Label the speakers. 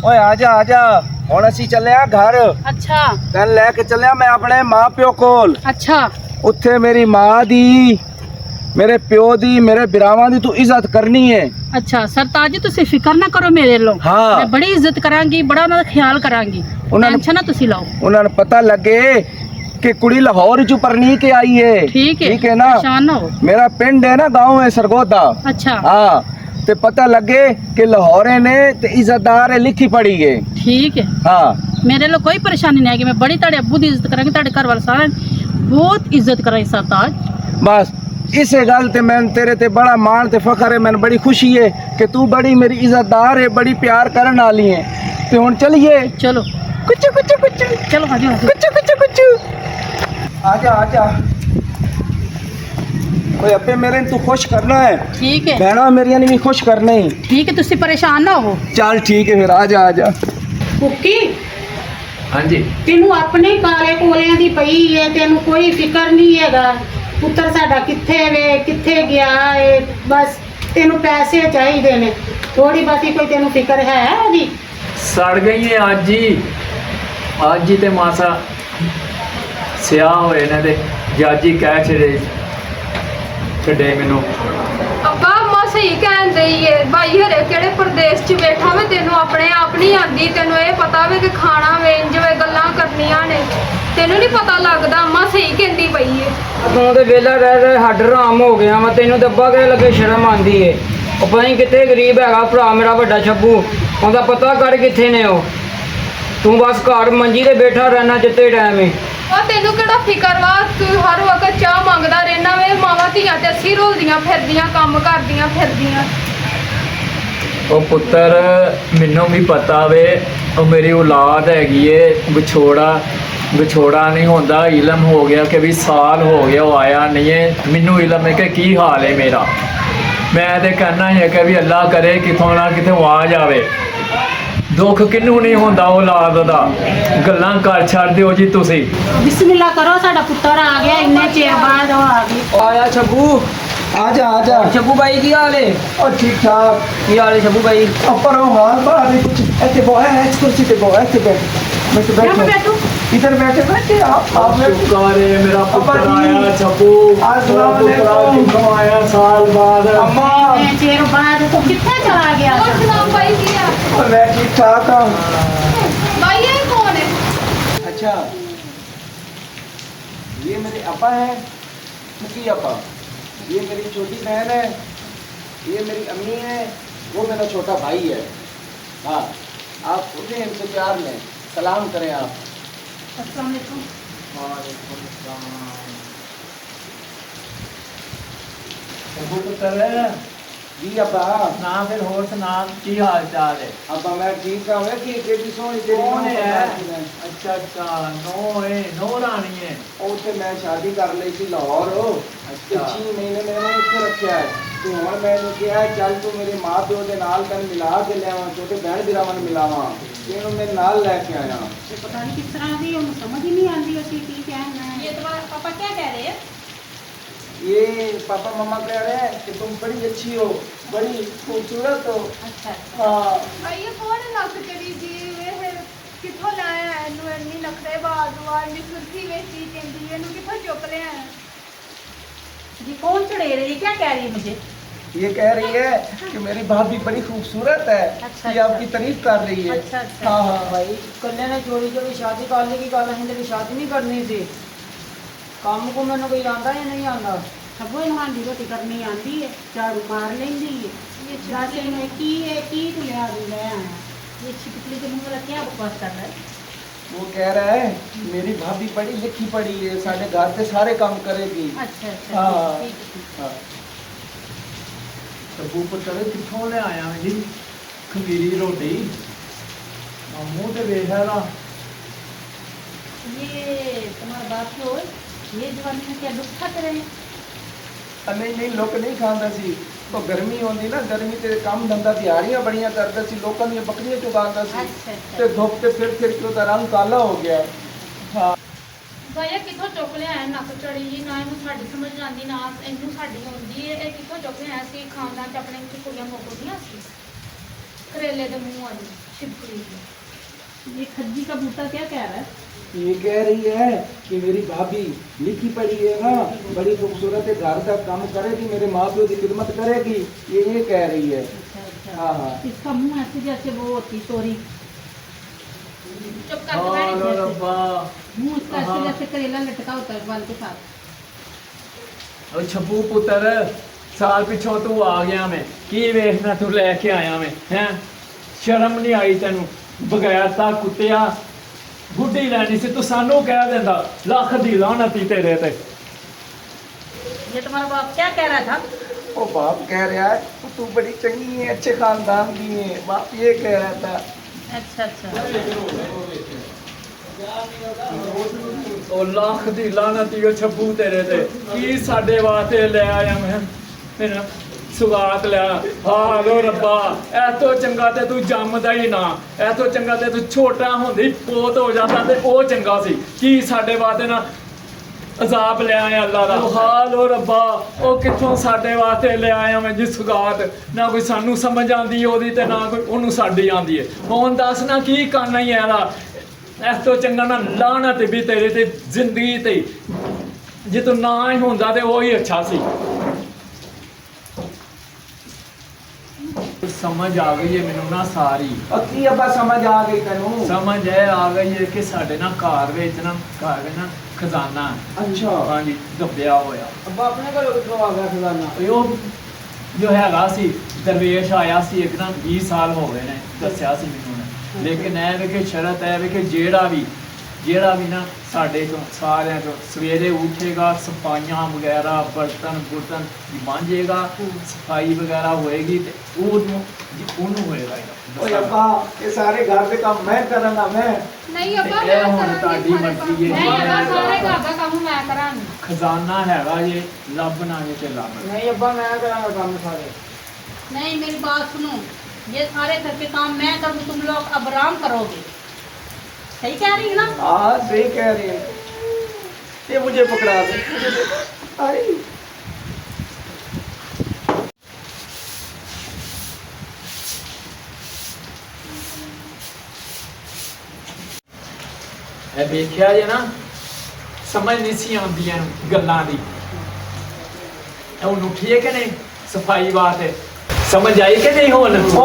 Speaker 1: ਓਏ ਆ ਜਾ ਹੁਣ ਅਸੀਂ ਚੱਲੇ ਆ ਘਰ।
Speaker 2: ਅੱਛਾ
Speaker 1: ਤੈਨੂੰ ਲੈ ਕੇ ਚੱਲਿਆ ਮੈਂ ਆਪਣੇ ਮਾਂ ਪਿਓ ਕੋਲ।
Speaker 2: ਅੱਛਾ
Speaker 1: ਉੱਥੇ ਮੇਰੀ ਮਾਂ ਦੀ, ਮੇਰੇ ਪਿਓ ਦੀ, ਮੇਰੇ ਬਿਰਾਵਾਂ ਦੀ ਤੂੰ ਇੱਜ਼ਤ ਕਰਨੀ ਹੈ।
Speaker 2: ਅੱਛਾ ਸਰਤਾਜ ਜੀ ਤੁਸੀਂ ਫਿਕਰ ਨਾ ਕਰੋ ਮੇਰੇ ਲੋ।
Speaker 1: ਹਾਂ।
Speaker 2: ਮੈਂ ਬੜੀ ਇੱਜ਼ਤ ਕਰਾਂਗੀ, ਬੜਾ ਉਹਨਾਂ ਦਾ ਖਿਆਲ ਕਰਾਂਗੀ।
Speaker 1: ਉਹਨਾਂ ਨੂੰ
Speaker 2: ਟੈਨਸ਼ਨ ਨਾ ਤੁਸੀਂ ਲਓ।
Speaker 1: ਉਹਨਾਂ ਨੂੰ ਪਤਾ ਲੱਗੇ कि कुड़ी लाहौर चू परनी के आई है। ठीक है ना।
Speaker 2: परेशान ना हो।
Speaker 1: मेरा पिंड है ना, गांव है सरगोदा।
Speaker 2: अच्छा
Speaker 1: हाँ, ते पता लगे कि लाहौरे ने ते इज्जतदार है लिखी पड़ी है।
Speaker 2: ठीक है।
Speaker 1: हाँ
Speaker 2: मेरे लिए कोई परेशानी नहीं आएगी। मैं बड़ी तेरे अब्बू की इज्जत करांगी, तेरे घर वाले सारे बहुत इज्जत करांगी सरताज।
Speaker 1: बस इसे गल ते मैं तेरे ते बड़ा मान ते फखर है, मैंने बड़ी खुशी है कि तू बड़ी मेरी इज्जतदार है, बड़ी प्यार करने वाली है। ते हुण चलिए।
Speaker 2: चलो
Speaker 1: कुछ कुछ कुछ
Speaker 2: चलो आ जाओ।
Speaker 1: कुछ कुछ कुछ आजा ओए अब्बे मेरे तू खुश करना है।
Speaker 2: ठीक है।
Speaker 1: बहना मेरिया ने भी खुश करना ही।
Speaker 2: ठीक है तुसी परेशान ना हो।
Speaker 1: चल ठीक है फिर आजा।
Speaker 3: कुकी
Speaker 4: हाँ जी
Speaker 3: तेनू अपने काले कोलियां दी पई है, तेनू कोई फिक्र नहीं हैगा। पुत्तर साडा किथे वे किथे गया है, बस तेनू पैसे चाहिए ने, थोड़ी बाती कोई तेनू फिक्र है ओदी?
Speaker 4: सड़ गई है आज ही ते मासा सियाह होए ने ते जाजी कह छड़े मैनू।
Speaker 5: अब्बा मां सही कहन रही है, भाई हरे केड़े प्रदेश च बैठा वे, तेनू अपने आप नहीं आंदी, तेनू ये पता वे कि खाना वे इंजवे गल्लां करनियां ने, तेनू नहीं पता लगदा। मां सही कहंदी पई है।
Speaker 6: तू ते वेला रह हड्ड राम हो गया वा, तेनू दब्बा के लगे शर्म आंदी है। ओ पता नहीं कितने गरीब हैगा भरा मेरा वड्डा छब्बू, ओंदा पता कर किथे ने ओ। तू बस घर मंजी ते बैठा रहना जिते टाइम है।
Speaker 5: और तेनू केड़ा फिकर वा, तू हर वक्त चाह मंगदा रहना वे, मावां धीआं ते अस्सी रोलदियां फिरदियां काम करदियां फिरदियां।
Speaker 4: ओ पुत्तर मैनू भी पता वे, ओ मेरी औलाद हैगी है, विछोड़ा नहीं होंदा, इलम हो गया कि भी साल हो गया वो आया नहीं है। मैनू इलम है कि की हाल है मेरा, मैं तो कहना है कि भी अल्लाह करे कितों ना कितों आ जावे। दुख किनू नहीं होंदा औलाद दा, गल्लां कर छड़ दिओ जी तुसी।
Speaker 3: बिस्मिल्लाह करो, साडा पुत्तर आ गया, इन्ने चेर बाद वो आ गई।
Speaker 6: आया छब्बू,
Speaker 1: आजा
Speaker 6: छब्बू भाई की हाल है?
Speaker 1: और ठीक ठाक।
Speaker 6: की हाल है छब्बू भाई?
Speaker 1: ऊपर हो हाल बाहर भी कुछ ऐसे वो है, इस कुर्सी पे वो ऐसे बैठो इधर बैठे आप
Speaker 4: शुक्र है मेरा पुत्र
Speaker 1: अब्बा जी।
Speaker 4: आया छब्बू,
Speaker 1: अस्सलाम वालेकुम।
Speaker 4: कितों आया साल बाद।
Speaker 1: अम्मा
Speaker 3: इन्ने चेर बाद तो किथे चला गया
Speaker 5: और
Speaker 3: था?
Speaker 5: सलाम भाई जी आ।
Speaker 1: मैं ठीक ठाक हूँ।
Speaker 5: भाई ये कौन है?
Speaker 1: अच्छा ये मेरे अब्बा है, मुकी अब्बा। ये मेरी छोटी बहन है, ये मेरी अम्मी है, वो मेरा छोटा भाई है। हाँ आप उठे, इनसे प्यार लें, सलाम करें आप।
Speaker 3: अस्सलाम वालेकुम। जी अब्बा।
Speaker 4: ना फिर होर सुना की हाल चाल है?
Speaker 1: अब्बा मैं ठीक हूँ कि केडी सोहनी तेरी
Speaker 4: कौन
Speaker 1: नूंह
Speaker 4: है?
Speaker 1: है।
Speaker 4: अच्छा नो रानी है।
Speaker 1: ਉੱਥੇ ਮੈਂ ਸ਼ਾਦੀ ਕਰ ਲਈ ਸੀ ਲਾਹੌਰ।
Speaker 4: ਅੱਛਾ।
Speaker 1: 6 ਮਹੀਨੇ ਮੈਨੂੰ ਇੱਥੇ ਰੱਖਿਆ ਹੈ ਤੇ ਹੁਣ ਮੈਨੂੰ ਕਿਹਾ ਚੱਲ ਤੂੰ ਮੇਰੇ ਮਾਂ ਪਿਓ ਦੇ ਨਾਲ ਤੈਨੂੰ ਮਿਲਾ ਕੇ ਲਿਆਵਾਂ, ਛੋਟੇ ਭੈਣ ਵੀਰਾਂ ਨੂੰ ਮਿਲਾਵਾਂ, ਤੇ ਇਹਨੂੰ ਮੇਰੇ ਨਾਲ ਲੈ ਕੇ ਆਇਆ।
Speaker 3: ये पता नहीं किस तरह दी, उन्हें समझ ही नहीं आती असली की कहना है।
Speaker 5: ये तुम्हारा पापा क्या कह रहे हैं?
Speaker 1: ये पापा मम्मा कह रहे हैं कि तुम बड़ी अच्छी हो, बड़ी खूबसूरत हो।
Speaker 5: अच्छा
Speaker 1: हाँ
Speaker 5: भाई ये कौन नक करी जी वे है, किथों लाया है इन्नू इन्नी नखरे बाजवा इन्नी सुर्खी ਵਿੱਚ ਹੀ ਕਹਿੰਦੀ ਹੈ, ਇਹਨੂੰ ਕਿੱਥੋਂ ਚੁੱਕ ਲਿਆ ਹੈ?
Speaker 3: जी कौन चढ़े रही, क्या कह रही है मुझे?
Speaker 1: ये कह रही है कि मेरी भाभी बड़ी खूबसूरत है।
Speaker 3: अच्छा,
Speaker 1: ये आपकी तारीफ कर रही है।
Speaker 3: अच्छा अच्छा।
Speaker 1: हाँ हाँ
Speaker 6: भाई कन्या ने चोरी चोरी शादी कर ली की गल, असीं तेरी शादी नहीं करनी थी। काम को मैंने कोई आंदा या नहीं आंदा?
Speaker 3: सबो इन्हां दी रोटी करनी आंदी है, झाड़ू मार लेंदी है। ये दस इन्हें की है की तू लिया दी ले आया? ये छिपकली के मुंह वाला क्या बकवास कर रहा है?
Speaker 1: वो कह रहा है मेरी भाभी बड़ी लिखी पड़ी है, साढ़े घर के सारे काम करेगी।
Speaker 3: अच्छा अच्छा
Speaker 1: हाँ
Speaker 3: ठीक है।
Speaker 1: हाँ।
Speaker 4: तब्बू पुत्र कितों ले आया जी खमीरी रोटी, मूँह ते वेख ला।
Speaker 3: ये तुम्हारा बाप क्यों है? ये जवानी में क्या दुख खाते रहे?
Speaker 1: नहीं लोग नहीं खांदा सी, तो गर्मी होंदी ना, गर्मी ते काम धंधा दिहाड़ियां बड़ियां करदा सी, लोकां दी बकरियां चुगांदा सी,
Speaker 3: अच्छा अच्छा।
Speaker 1: ते धुप ते फिर के ओदा रंग काला हो गया। हाँ
Speaker 5: ਭਾਈ ਇਹ ਕਿੱਥੋਂ ਚੁੱਕ ਲਿਆ ਹੈ ਨੱਕ ਚੜੀ ਜੀ, ਨਾ ਇਹਨੂੰ ਸਾਡੀ ਸਮਝ ਆਉਂਦੀ ਨਾ ਇਹਨੂੰ ਸਾਡੀ ਆਉਂਦੀ ਹੈ। ਇਹ ਕਿੱਥੋਂ ਚੁੱਕ ਲਿਆ ਸੀ? ਖਾਨਦਾਨ ਚ ਆਪਣੇ ਵਿੱਚ ਕੁੜੀਆਂ ਮੁੱਕਦੀਆਂ ਸੀ। करेले के मुंह वाली शिवपुरी
Speaker 2: ये खज्जी का बूटा क्या कह रहा है?
Speaker 1: ये कह रही है कि मेरी भाभी लिखी पढ़ी है ना, बड़ी खूबसूरत है, घर का काम करेगी, मेरे माँ प्यो की खिदमत करेगी, ये कह रही है।
Speaker 2: अच्छा
Speaker 1: हाँ हाँ।
Speaker 2: इसका मुंह ऐसे जैसे वो होती तोरी,
Speaker 5: चुप
Speaker 4: हालो
Speaker 5: करके
Speaker 4: रब्बा
Speaker 2: मुंह इसका ऐसे
Speaker 4: हाँ।
Speaker 2: जैसे करेला लटका होता है बाल के साथ।
Speaker 4: ਉਹ ਛੱਪੂ ਪੁੱਤਰ ਸਾਲ ਪਿੱਛੋਂ ਤੂੰ ਆ ਗਿਆ ਮੈਂ ਕੀ ਵੇਖਣਾ ਤੂੰ ਲੈ ਕੇ ਆਇਆ ਮੈਂ ਹੈ ਸ਼ਰਮ ਨਹੀਂ ਆਈ ਤੈਨੂੰ ਬਗੈਰ ਤਾਂ ਕੁੱਤਿਆ ਬੁੱਢੀ ਲੈਣੀ ਸੀ ਤੂੰ ਸਾਨੂੰ ਕਹਿ ਦਿੰਦਾ ਲੱਖ ਦੀ ਲਾਹਨਤ ਹੀ ਤੇਰੇ ਤੇ
Speaker 2: ये तुम्हारा बाप क्या कह रहा था?
Speaker 1: वो बाप कह रहा है कि तू बड़ी चंगी है, अच्छे खानदान की है, बाप ये कह रहा था।
Speaker 2: अच्छा अच्छा।
Speaker 4: ਉਹ ਲੱਖ ਦੀ ਲਾਹਨਤ ਹੀ ਉਹ ਛੱਪੂ ਤੇਰੇ ਤੇ ਕੀ ਸਾਡੇ ਵਾਸਤੇ ਲੈ ਆਇਆ ਮੈਂ ਮੇਰਾ ਸੁਗਾਤ ਲਿਆ ਹਾਲੋ ਰੱਬਾ ਇਹ ਤੋਂ ਚੰਗਾ ਤੇ ਤੂੰ ਜੰਮਦਾ ਹੀ ਨਾ ਇਹ ਤੋਂ ਚੰਗਾ ਤੇ ਤੂੰ ਛੋਟਾ ਹੁੰਦੀ ਪੋਤ ਹੋ ਜਾਂਦਾ ਤੇ ਉਹ ਚੰਗਾ ਸੀ ਕੀ ਸਾਡੇ ਵਾਸਤੇ ਨਾ ਅਜ਼ਾਬ ਲੈ ਆਇਆ ਅੱਲਾ ਦਾ ਹਾਲੋ ਰੱਬਾ ਉਹ ਕਿੱਥੋਂ ਸਾਡੇ ਵਾਸਤੇ ਲੈ ਆਇਆ ਮੈਂ ਜੀ ਸੁਗਾਤ ਨਾ ਕੋਈ ਸਾਨੂੰ ਸਮਝ ਆਉਂਦੀ ਉਹਦੀ ਤੇ ਨਾ ਕੋਈ ਉਹਨੂੰ ਸਾਡੀ ਆਉਂਦੀ ਹੈ ਹੁਣ ਦੱਸ ਨਾ ਕੀ ਕਰਨਾ ਹੀ ਇਹਦਾ ਇਸ ਤੋਂ ਚੰਗਾ ਨਾ ਲਾਹਨਤ ਵੀ ਤੇਰੇ ਤੇ ਜ਼ਿੰਦਗੀ ਤੇ ਜੇ ਤੂੰ ਨਾ ਹੀ ਹੁੰਦਾ ਤੇ ਉਹ ਹੀ ਅੱਛਾ ਸੀ ਸਮਝ ਆ ਗਈ ਹੈ ਮੈਨੂੰ ਨਾ ਸਾਰੀ
Speaker 1: और की अब्बा समझ आ गई तेनू?
Speaker 4: ਸਮਝ ਇਹ ਆ ਗਈ ਹੈ ਕਿ ਸਾਡੇ ਨਾ ਘਰ ਵਿੱਚ ਨਾ ਖਜ਼ਾਨਾ ਹੈ।
Speaker 1: अच्छा।
Speaker 4: ਹਾਂਜੀ ਦੱਬਿਆ ਹੋਇਆ
Speaker 6: ਅੱਬਾ ਆਪਣੇ ਘਰੋਂ ਕਿੱਥੋਂ ਆ ਗਿਆ ਖਜ਼ਾਨਾ?
Speaker 4: ਉਹ ਜੋ ਹੈਗਾ ਸੀ ਦਰਵੇਸ਼ ਆਇਆ ਸੀ ਇੱਕ ਨਾ 20 ਸਾਲ ਹੋ ਗਏ ਨੇ ਦੱਸਿਆ ਸੀ ਮੈਨੂੰ ਨੇ ਲੇਕਿਨ ਇਹ ਵੇ ਕਿ ਸ਼ਰਤ ਹੈ ਵੇ ਕਿ ਜਿਹੜਾ ਵੀ ਨਾ ਸਾਡੇ ਤੋਂ ਸਾਰਿਆਂ ਤੋਂ ਸਵੇਰੇ ਉੱਠੇਗਾ ਸਫਾਈਆਂ ਵਗੈਰਾ ਬਰਤਨ ਮਾਂਜੇਗਾ ਸਫਾਈ ਵਗੈਰਾ ਹੋਏਗੀ ਤੇ ਉਹਨੂੰ ਹੋਏਗਾ
Speaker 1: ओए अब्बा ये सारे घर के काम मैं करना मैं।
Speaker 5: नहीं अब्बा
Speaker 4: ये
Speaker 5: मैं
Speaker 4: हुण
Speaker 5: करांगी
Speaker 4: तुहाडी
Speaker 5: सारे
Speaker 4: मर्जी है।
Speaker 5: काम। नहीं अब्बा सारे घर का काम मैं करांगी।
Speaker 4: ਖਜ਼ਾਨਾ ਹੈਗਾ ਜੇ ਲੱਭਣਾ ਜੇ ਤੇ ਲੱਭ
Speaker 6: ਨਹੀਂ ਅੱਬਾ ਮੈਂ ਕਰਾਂਗਾ ਕੰਮ ਸਾਰੇ।
Speaker 2: नहीं मेरी बात सुनो, ये सारे घर के काम मैं करूँ तुम लोग अब आराम करोगे, सही कह रही है ना?
Speaker 1: हाँ सही कह रही है। ये मुझे पकड़ा दे। अरे
Speaker 4: ਇਹ ਵੇਖਿਆ ਜੇ ਨਾ ਸਮਝ ਨਹੀਂ ਸੀ ਆਉਂਦੀਆਂ ਗੱਲਾਂ ਦੀ ਇਹ ਹੁਣ ਉੱਠੀਏ ਕਿ ਨਹੀਂ ਸਫਾਈ ਵਾਸਤੇ ਸਮਝ ਆਈ ਕਿ ਨਹੀਂ ਹੁਣ
Speaker 1: ओ